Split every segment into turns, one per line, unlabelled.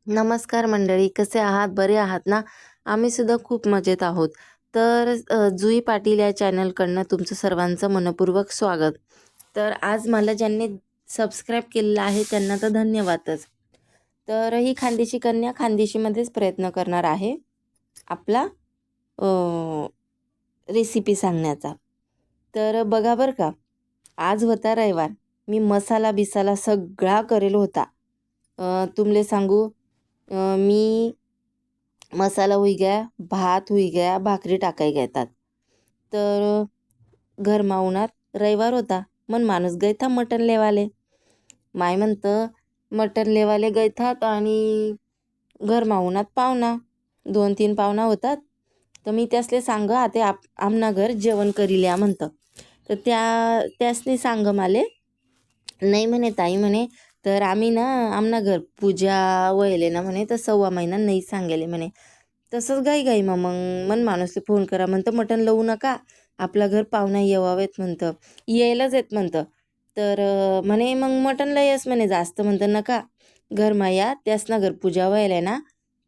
नमस्कार मंडळी, कसे आहात? बरे आहात ना? आम्ही सुद्धा खूप मजेत आहोत. तर जुई पाटील या चॅनलकडनं तुमचं सर्वांचं मनःपूर्वक स्वागत. तर आज मला ज्यांनी सबस्क्राईब केलेलं आहे त्यांना तर धन्यवादच. तर ही खानदेशी कन्या खानदेशीमध्येच प्रयत्न करणार आहे आपला रेसिपी सांगण्याचा. तर बघा बरं का, आज होता रविवार. मी मसाला बिसाला सगळा करेल होता. तुमले सांगू, मी मसाला हुई गया, भात हुई गया, भाकरी टाकाय घेतात. तर घरमाऊनात रविवार होता, मन माणूस गयथा मटण लेवाले. माय म्हणतं मटण लेवाले गयथात आणि घरमाऊनात पाहुणा 2-3 पाहुणा होतात. तर मी त्यासले सांग आते आमना घर जेवण करील्या म्हणतं. तर त्यासनी सांग माले, नाही म्हणे ताई म्हणे, तर आम्ही ना आमना घर पूजा व्हायले ना म्हणे, तर 1.25 महिना नाही सांगेले म्हणे. तसंच गाई मग मन माणूसले फोन करा म्हणतं, मटण लावू नका, आपला घर पाहुणा येवावेत म्हणतं, यायलाच येत म्हणतं. तर म्हणे मग मटण लयच म्हणे जास्त म्हणतं नका, घरमा या त्यासना घर पूजा व्हायला ना,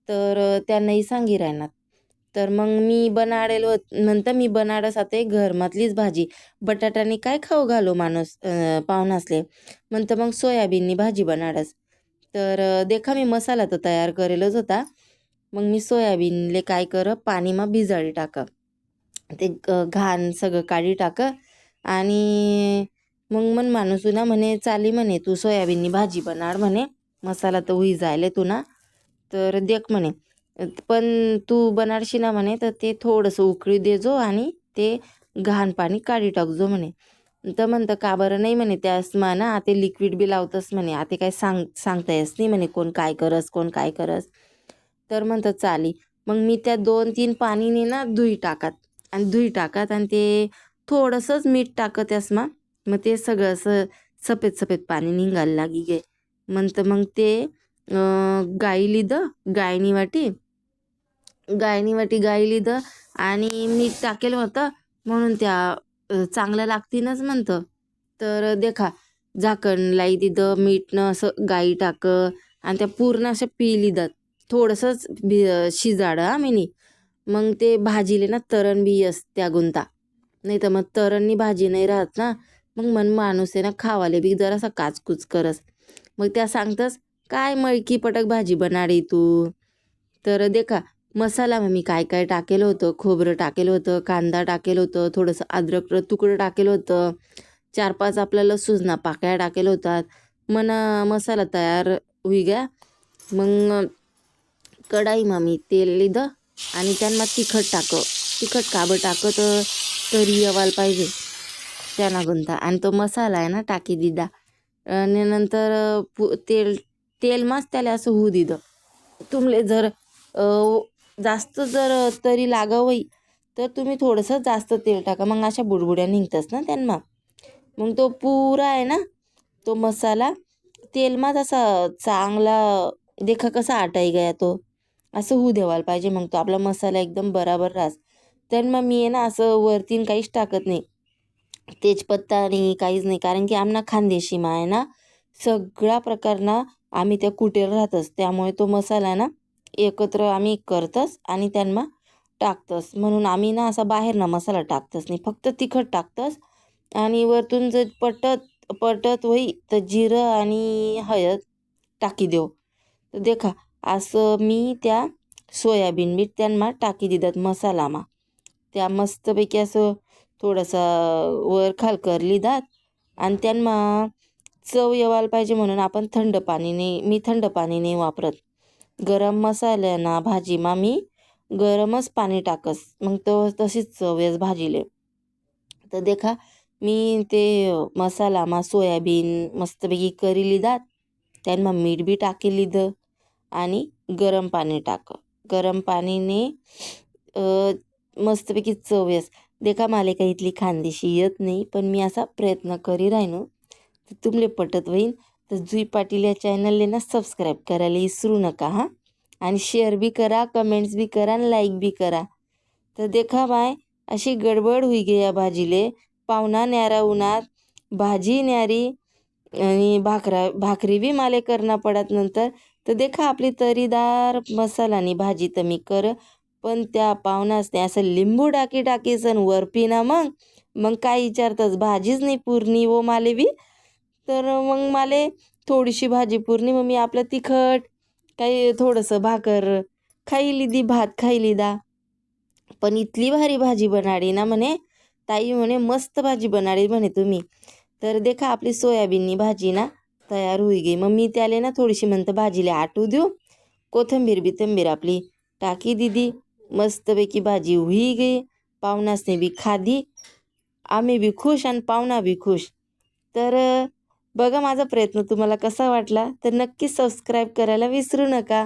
तर त्यांनाही सांगी राहणार. तर मग मी बनाडेल म्हणतं, मी बनाडस आता घरमातलीच भाजी, बटाट्याने काय खाऊ घालो माणूस पाहुणासले, म्हणतं मग सोयाबीननी भाजी बनाडस. तर देखा मी मसाला तर तयार करेलच होता. मग मी सोयाबीनले काय कर, पाणीमा भिजाडी टाक, ते घाण सगळं काढी टाक. आणि मग मन माणूस ना म्हणे, चाली म्हणे तू सोयाबीननी भाजी बनाड म्हणे, मसाला तर होई जायले तू ना, तर देख म्हणे, पण तू बनाडशी ना म्हणे, तर ते थोडंसं उकळी देजो आणि ते घाण पाणी काढी टाकजो म्हणे. तर म्हणतं का बरं? नाही म्हणे, त्यास ना ते लिक्विड बी लावतस म्हणे, आता काय सांगता येस नाही म्हणे कोण काय करस कोण काय करस. तर म्हणतं चाली. मग मी त्या 2-3 पाणीने ना धुई टाकात आणि ते थोडंसंच मीठ टाकत यासमा, मग ते सगळं असं सफेद सफेद पाणी निघायला लागी गे. म्हणतं मग ते गाईली गायनी द आणि मीठ टाकेल होतं म्हणून त्या चांगल्या लागतीनच म्हणतं. तर देखा, झाकण लाई दिलं, मीठनं असं गाई टाक आणि त्या पूर्ण अशा पिली दात थोडंसंच शिजाडं मिनी. मग ते भाजीले ना तरण बी यस त्या गुंता, नाही तर मग तरणनी भाजी नाही राहत ना, मग मन माणूस आहे ना खावाले बी जरासा काचकूच करस. मग त्या सांगतस, काय मळकी पटक भाजी बनाडी तू. तर देखा, मसाला मग मी काय काय टाकेलं होतं, खोबरं टाकेलं होतं, कांदा टाकेलं होतं, थोडंसं अद्रक तुकडं टाकेलं होतं, 4-5 आपल्या लसूणना पाकळ्या टाकेलं होतात. मसाला तयार होई गया. मग कढाईमा मी तेल लिधं आणि त्यांना तिखट काबं टाकत तरी यवाल पाहिजे त्यांना गुंता, आणि तो मसाला आहे ना टाकी दिदा. आणि नंतर तेलमाच त्याला असं होऊ दिलं. तुमले जर जास्त तरी लागावई, तर तुम्ही थोडंसं जास्त तेल टाका, मग अशा बुडबुड्या निघतच ना त्यांना. मग तो पुरा आहे ना, तो मसाला तेलमाच असा चांगला देखा कसा आटाई गया तो, असं होऊ देवायला पाहिजे. मग तो आपला मसाला एकदम बराबर राहस. तर मग मी आहे ना असं वरतीन काहीच टाकत नाही, तेजपत्ता आणि काहीच नाही, कारण की आमना खानदेशी मा आहे ना सगळा प्रकारना आम्ही त्या कुटेल राहतच, त्यामुळे तो मसाला ना एकत्र आम्ही करतस आणि त्यांना टाकतस. म्हणून आम्ही ना असा बाहेर ना मसाला टाकतस नाही, फक्त तिखट टाकतस. आणि वरतून जर पटत होई तर जिरं आणि हळद टाकी देऊ. तर देखा, असं मी त्या सोयाबीन बी त्यांना टाकी दितात मसालामा. त्या मस्तपैकी असं थोडासा वर खाल करली दात आणि त्यांना चव येवायला पाहिजे म्हणून आपण मी थंड पाणी नाही वापरत. गरम मसाल्याना भाजीमा मी गरमच पाणी टाकस, मग तो तशीच चव येस भाजीले. तर देखा, मी ते मसालामा सोयाबीन मस्तपैकी करी लिदात, त्यांना मीठ बी टाकी लिधं आणि गरम पाणी गरम पाणीने मस्तपैकी चव येस. देखा, मला काही इथली खानदेशी येत नाही, पण मी असा प्रयत्न करी राहिनो. तर तुमले पटत होईन तर जुई पाटील या चॅनलले ना सबस्क्राईब करायला विसरू नका हां. आणि शेअर बी करा, कमेंट्स बी करा आणि लाईक बी करा. तर देखा बाय, अशी गडबड होई गे या भाजीले. पाहुणा न्यारा उन्हात, भाजी न्यारी आणि भाकरी बी माले करणं पडत नंतर. तर देखा आपली तरीदार मसालानी भाजी तर मी कर, पण त्या पाहुणासने असं लिंबू टाकी सण वरपी ना मग मग काय विचारतच भाजीच नाही पुरणी व माले बी. तर मग माले थोडीशी भाजी पुरणी, मग मी आपलं तिखट काही थोडंसं भाकर खाई लिदी, भात खाई लिदा. पण इतली भारी भाजी बनाडी ना म्हणे ताई, म्हणे मस्त भाजी बनाडी म्हणे तुम्ही. तर देखा आपली सोयाबीननी भाजी ना तयार होई गई. मग मी त्याले ना थोडीशी म्हणतं भाजीला आटू देऊ, कोथिंबीर बिथंबीर आपली टाकी दिदी, मस्तपैकी भाजी होई गई. पाहुणासने बी खाधी, आम्ही बी खुश आणि पाहुणा बी खुश. तर बघा माझा प्रयत्न तुम्हाला कसा वाटला तर नक्की सबस्क्राईब करायला विसरू नका.